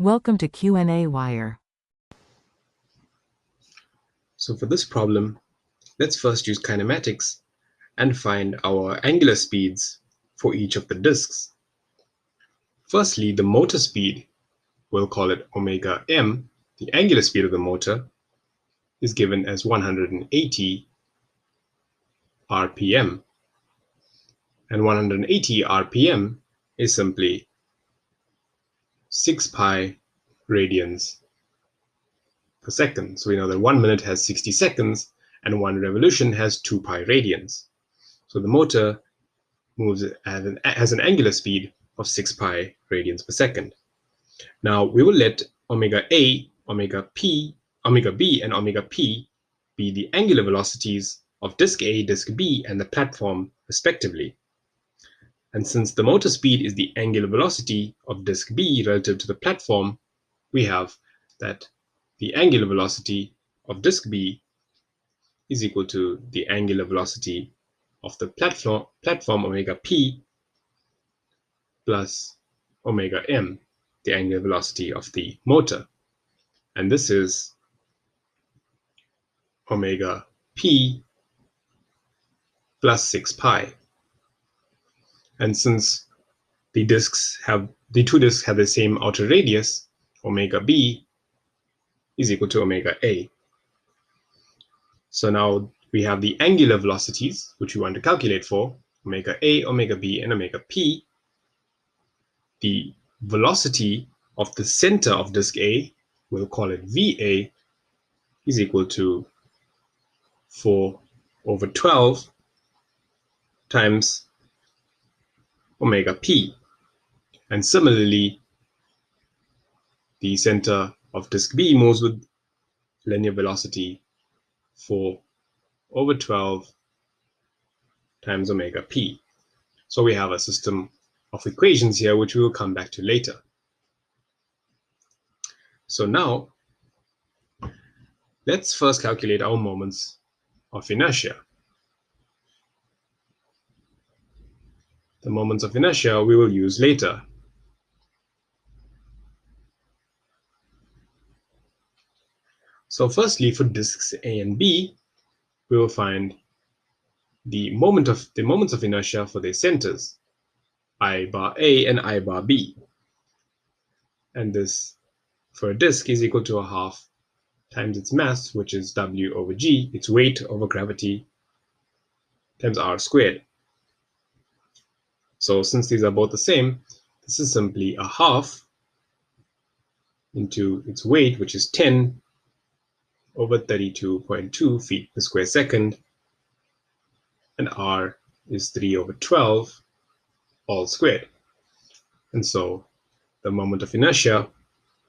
Welcome to qnawire. So for this problem, let's first use kinematics and find our angular speeds for each of the disks. Firstly, the motor speed, we'll call it omega m, the angular speed of the motor, is given as 180 rpm. And 180 rpm is simply 6 pi radians per second. So we know that 1 minute has 60 seconds and 1 revolution has 2 pi radians. So the motor moves has an angular speed of 6 pi radians per second. Now we will let omega A, omega B, and omega P be the angular velocities of disk A, disk B, and the platform respectively. And since the motor speed is the angular velocity of disk B relative to the platform, we have that the angular velocity of disk B is equal to the angular velocity of the platform omega P plus omega m, the angular velocity of the motor. And this is omega P plus 6 pi. And since the two disks have the same outer radius, omega B is equal to omega A. So now we have the angular velocities, which we want to calculate for omega A, omega B, and omega P. The velocity of the center of disk A, we'll call it VA, is equal to 4/12 times omega P. And similarly, the center of disk B moves with linear velocity 4/12 times omega P. So we have a system of equations here, which we will come back to later. So now, let's first calculate our moments of inertia. The moments of inertia we will use later. So firstly, for disks A and B, we will find the moments of inertia for their centers, I bar A and I bar B. And this, for a disk, is equal to a half times its mass, which is W over G, its weight over gravity, times R squared. So since these are both the same, this is simply a half into its weight, which is 10 over 32.2 feet per square second, and R is 3/12 all squared. And so the moment of inertia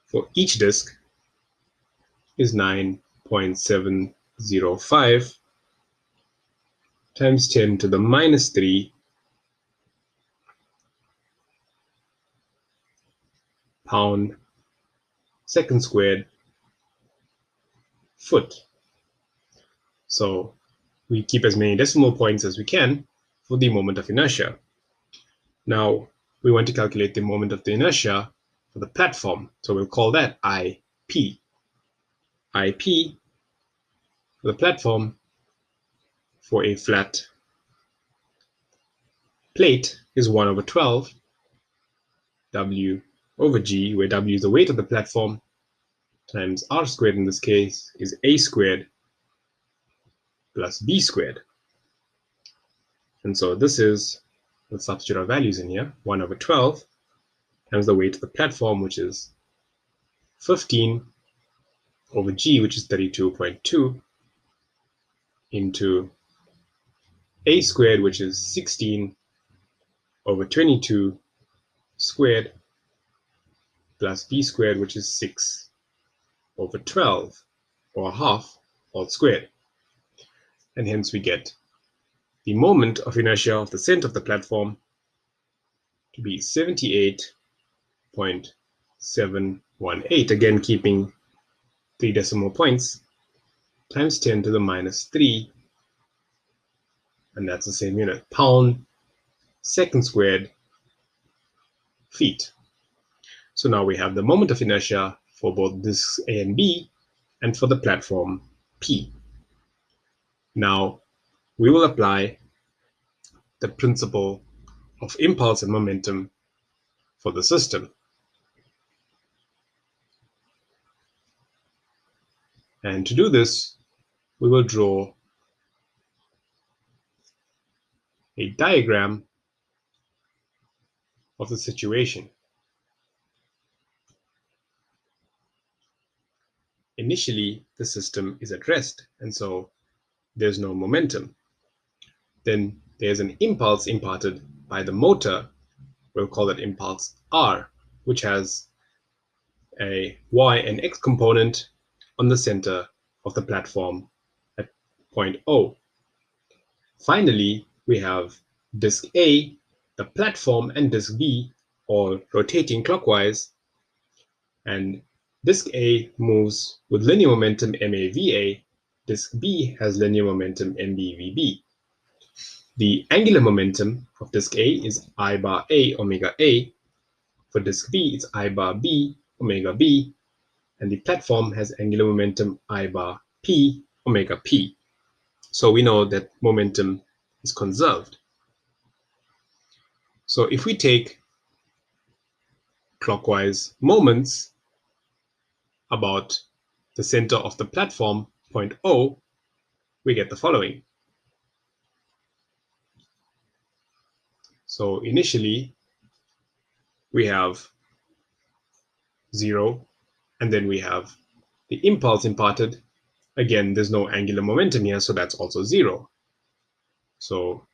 for each disk is 9.705 times 10 to the minus 3 pound second squared foot. So we keep as many decimal points as we can for the moment of inertia. Now we want to calculate the moment of the inertia for the platform. So we'll call that IP. IP for the platform for a flat plate is 1/12 W over G, where W is the weight of the platform, times R squared in this case is A squared plus B squared. And so this is, we'll substitute our values in here, 1/12 times the weight of the platform, which is 15 over G, which is 32.2, into A squared, which is 16 over 22 squared, plus B squared, which is 6/12, or a half, all squared. And hence we get the moment of inertia of the center of the platform to be 78.718, again keeping 3 decimal points, times 10 to the minus 3, and that's the same unit, pound second squared feet. So now we have the moment of inertia for both disks A and B and for the platform P. Now we will apply the principle of impulse and momentum for the system. And to do this, we will draw a diagram of the situation. Initially, the system is at rest, and so there's no momentum. Then there's an impulse imparted by the motor. We'll call it impulse R, which has a y and x component on the center of the platform at point O. Finally, we have disk A, the platform, and disk B all rotating clockwise, and disk A moves with linear momentum MAVA, disk B has linear momentum MBVB. The angular momentum of disk A is I bar A omega A. For disk B, it's I bar B omega B, and the platform has angular momentum I bar P omega P. So we know that momentum is conserved. So if we take clockwise moments about the center of the platform, point O, we get the following. So initially, we have 0, and then we have the impulse imparted. Again, there's no angular momentum here, so that's also 0. So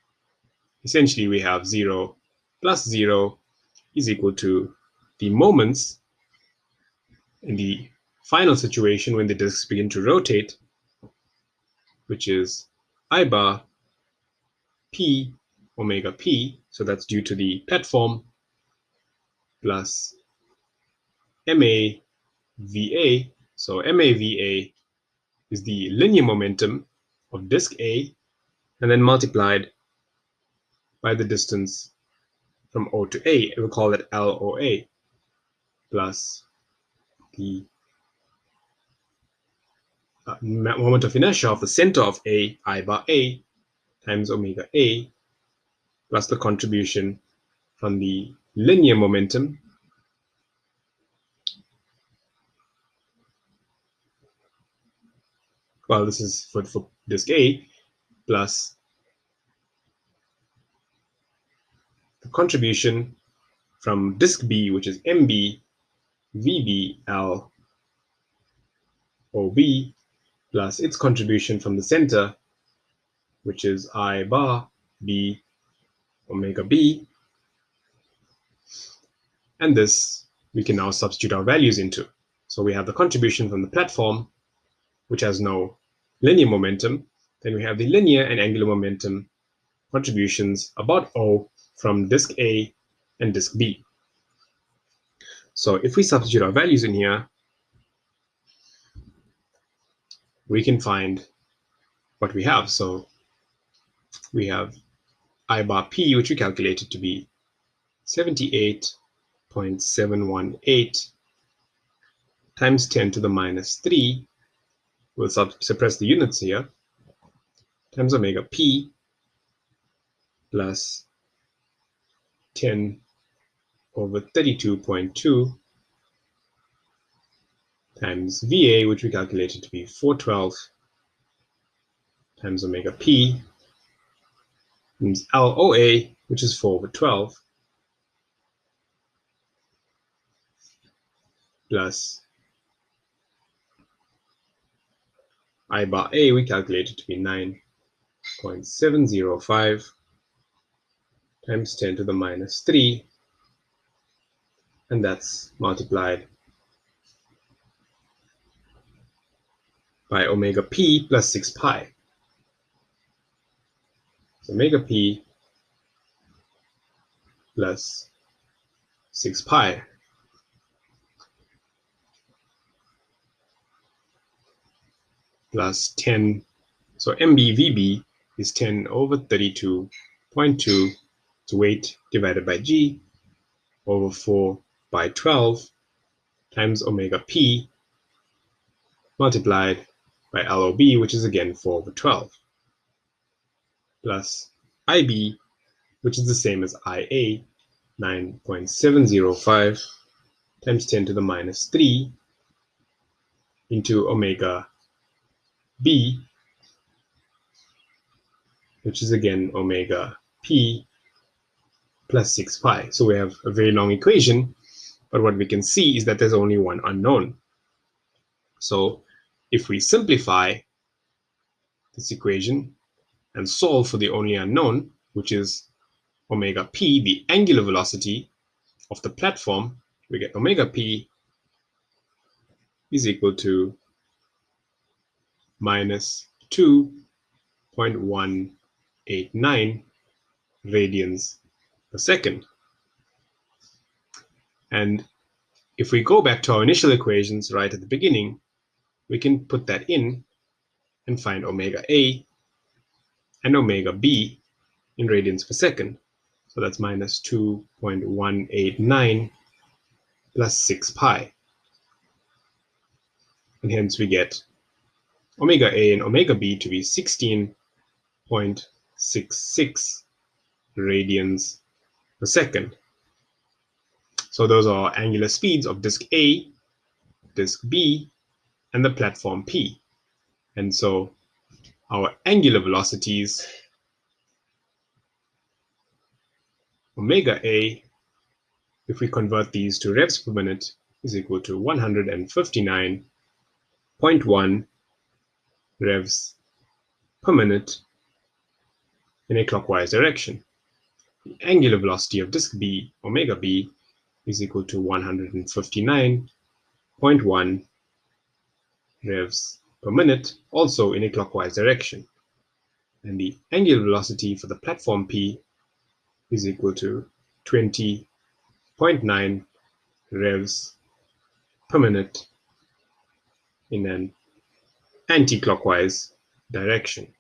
essentially, we have 0 plus 0 is equal to the moments in the final situation when the disks begin to rotate, which is I bar P omega P, so that's due to the platform, plus MAVA, so MAVA is the linear momentum of disk A, and then multiplied by the distance from O to A, we'll call it LOA, plus the moment of inertia of the center of A, I bar A, times omega A, plus the contribution from the linear momentum, well, this is for disk A, plus the contribution from disk B, which is MB, VB, L, OB, plus its contribution from the center, which is I bar B omega B. And this we can now substitute our values into. So we have the contribution from the platform, which has no linear momentum. Then we have the linear and angular momentum contributions about O from disk A and disk B. So if we substitute our values in here, we can find what we have. So we have I bar P, which we calculated to be 78.718 times 10 to the minus 3. We'll suppress the units here, times omega P plus 10 over 32.2 times VA, which we calculated to be 412 times omega P, times LOA, which is 4 over 12, plus I bar A, we calculated to be 9.705 times 10 to the minus 3, and that's multiplied by omega P plus 6 pi. So omega P plus 6 pi. Plus 10, so MBVB is 10 over 32.2, it's weight divided by G, over 4 by 12, times omega p multiplied by LOB, which is again 4/12, plus IB, which is the same as IA, 9.705 times 10 to the minus 3 into omega B, which is again omega P plus 6 pi. So we have a very long equation, but what we can see is that there's only one unknown. So if we simplify this equation and solve for the only unknown, which is omega P, the angular velocity of the platform, we get omega P is equal to minus 2.189 radians per second. And if we go back to our initial equations right at the beginning, we can put that in and find omega A and omega B in radians per second. So that's minus 2.189 plus 6 pi. And hence we get omega A and omega B to be 16.66 radians per second. So those are angular speeds of disk A, disk B, and the platform P. And so our angular velocities, omega A, if we convert these to revs per minute, is equal to 159.1 revs per minute in a clockwise direction. The angular velocity of disk B, omega B, is equal to 159.1 revs per minute, also in a clockwise direction. And the angular velocity for the platform P is equal to 20.9 revs per minute in an anti-clockwise direction.